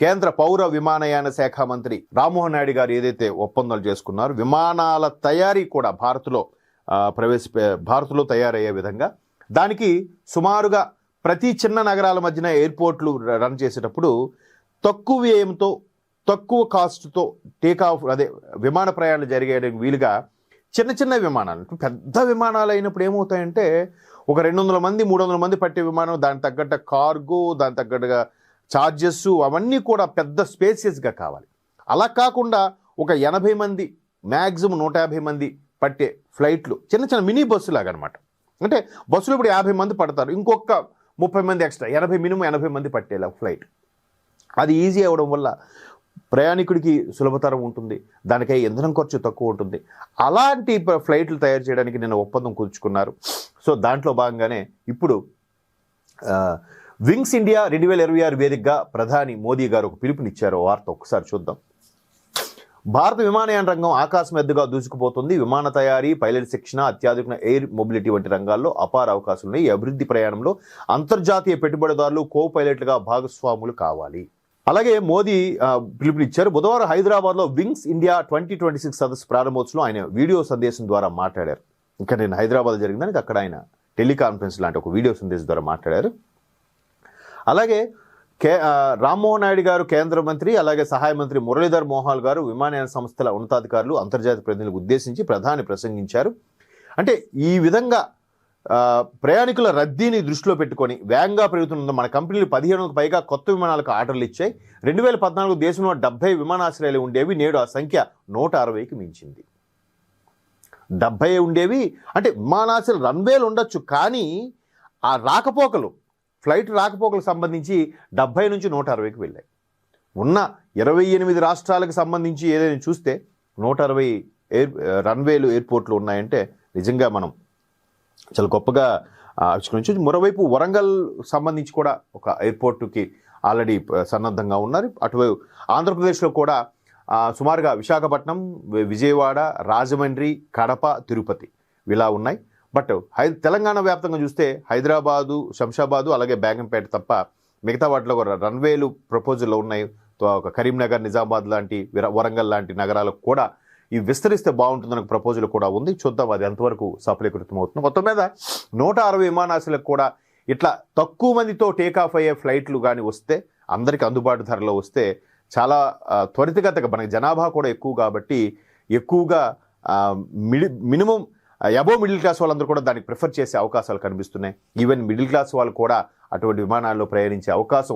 కేంద్ర పౌర విమానయాన శాఖ మంత్రి రామ్మోహన్ నాయుడు గారు ఏదైతే ఒప్పందాలు చేసుకున్నారో విమానాల తయారీ కూడా భారత్లో తయారయ్యే విధంగా దానికి సుమారుగా ప్రతి చిన్న నగరాల మధ్యన ఎయిర్పోర్ట్లు రన్ చేసేటప్పుడు తక్కువ వ్యయంతో తక్కువ కాస్ట్తో విమాన ప్రయాణాలు జరిగేయడానికి వీలుగా చిన్న చిన్న విమానాలు, పెద్ద విమానాలు అయినప్పుడు ఏమవుతాయంటే ఒక 200 మంది 300 మంది పట్టే విమానం, దానికి తగ్గట్టు కార్గో, దానికి తగ్గట్టుగా ఛార్జెస్ అవన్నీ కూడా పెద్ద స్పేసియస్గా కావాలి. అలా కాకుండా ఒక 80 మంది మ్యాక్సిమం 150 మంది పట్టే ఫ్లైట్లు చిన్న చిన్న మినీ బస్సు లాగా అనమాట. అంటే బస్సులో ఇప్పుడు 50 మంది పడతారు, ఇంకొక 30 మంది ఎక్స్ట్రా, 80 మినిమం 80 మంది పట్టేలా ఫ్లైట్. అది ఈజీ అవ్వడం వల్ల ప్రయాణికుడికి సులభతరం ఉంటుంది, దానికై ఇంధనం ఖర్చు తక్కువ ఉంటుంది. అలాంటి ఫ్లైట్లు తయారు చేయడానికి నేను ఒప్పందం కుదుర్చుకున్నారు. సో దాంట్లో భాగంగానే ఇప్పుడు వింగ్స్ ఇండియా 2026 వేదికగా ప్రధాని మోదీ గారు ఒక పిలుపునిచ్చారు. వార్త ఒకసారి చూద్దాం. భారత విమానయాన రంగం ఆకాశం ఎద్దుగా దూసుకుపోతుంది. విమాన తయారీ, పైలట్ శిక్షణ, అత్యాధునిక ఎయిర్ మొబిలిటీ వంటి రంగాల్లో అపార అవకాశాలు ఉన్నాయి. ఈ అభివృద్ధి ప్రయాణంలో అంతర్జాతీయ పెట్టుబడిదారులు కో పైలట్లుగా భాగస్వాములు కావాలి. అలాగే మోదీ పిలుపునిచ్చారు. బుధవారం హైదరాబాద్లో వింగ్స్ ఇండియా 2026 సదస్సు ప్రారంభోత్సవం ఆయన వీడియో సందేశం ద్వారా మాట్లాడారు. ఇంకా నేను హైదరాబాద్ జరిగిందానికి అక్కడ ఆయన టెలికాన్ఫరెన్స్ లాంటి ఒక వీడియో సందేశం ద్వారా మాట్లాడారు. అలాగే రామ్మోహన్ నాయుడు గారు కేంద్ర మంత్రి, అలాగే సహాయ మంత్రి మురళీధర్ మోహన్ గారు విమానయాన సంస్థల ఉన్నతాధికారులు, అంతర్జాతీయ ప్రతినిధులకు ఉద్దేశించి ప్రధాని ప్రసంగించారు. అంటే ఈ విధంగా ప్రయాణికుల రద్దీని దృష్టిలో పెట్టుకొని వేగంగా పెరుగుతున్న మన కంపెనీలు 17కు పైగా కొత్త విమానాలకు ఆర్డర్లు ఇచ్చాయి. 2014 దేశంలో 70 విమానాశ్రయాలు ఉండేవి, నేడు ఆ సంఖ్య 160కి మించింది. 70 ఉండేవి అంటే విమానాశ్రయాలు రన్వేలు ఉండొచ్చు, కానీ ఆ ఫ్లైట్ రాకపోకలకు సంబంధించి 70 నుంచి 160కి వెళ్ళాయి. ఉన్న 28 రాష్ట్రాలకు సంబంధించి ఏదైనా చూస్తే 160 రన్వేలు ఎయిర్పోర్ట్లు ఉన్నాయంటే నిజంగా మనం చాలా గొప్పగా ఆవిష్కరించవచ్చు. మరోవైపు వరంగల్ సంబంధించి కూడా ఒక ఎయిర్పోర్టుకి ఆల్రెడీ సన్నద్ధంగా ఉన్నారు. అటువైపు ఆంధ్రప్రదేశ్లో కూడా సుమారుగా విశాఖపట్నం, విజయవాడ, రాజమండ్రి, కడప, తిరుపతి ఇలా ఉన్నాయి. బట్ తెలంగాణ వ్యాప్తంగా చూస్తే హైదరాబాదు, శంషాబాదు, అలాగే బేగంపేట తప్ప మిగతా వాటిలో రన్వేలు ప్రపోజల్లో ఉన్నాయి. ఒక కరీంనగర్, నిజామాబాద్ లాంటి, వరంగల్ లాంటి నగరాలకు కూడా ఇవి విస్తరిస్తే బాగుంటుందన్న ప్రపోజల్ కూడా ఉంది. చూద్దాం అది ఎంతవరకు సఫలీకృతం అవుతుంది. మొత్తం మీద 160 విమానాశ్రయాలకు కూడా ఇట్లా తక్కువ మందితో టేకాఫ్ అయ్యే ఫ్లైట్లు కానీ వస్తే, అందరికీ అందుబాటు ధరలో వస్తే చాలా త్వరితగతిగా, మనకి జనాభా కూడా ఎక్కువ కాబట్టి ఎక్కువగా మినిమం అబోవ్ మిడిల్ క్లాస్ వాళ్ళందరూ కూడా దానికి ప్రిఫర్ చేసే అవకాశాలు కనిపిస్తున్నాయి. ఈవెన్ మిడిల్ క్లాస్ వాళ్ళు కూడా అటువంటి విమానాల్లో ప్రయాణించే అవకాశం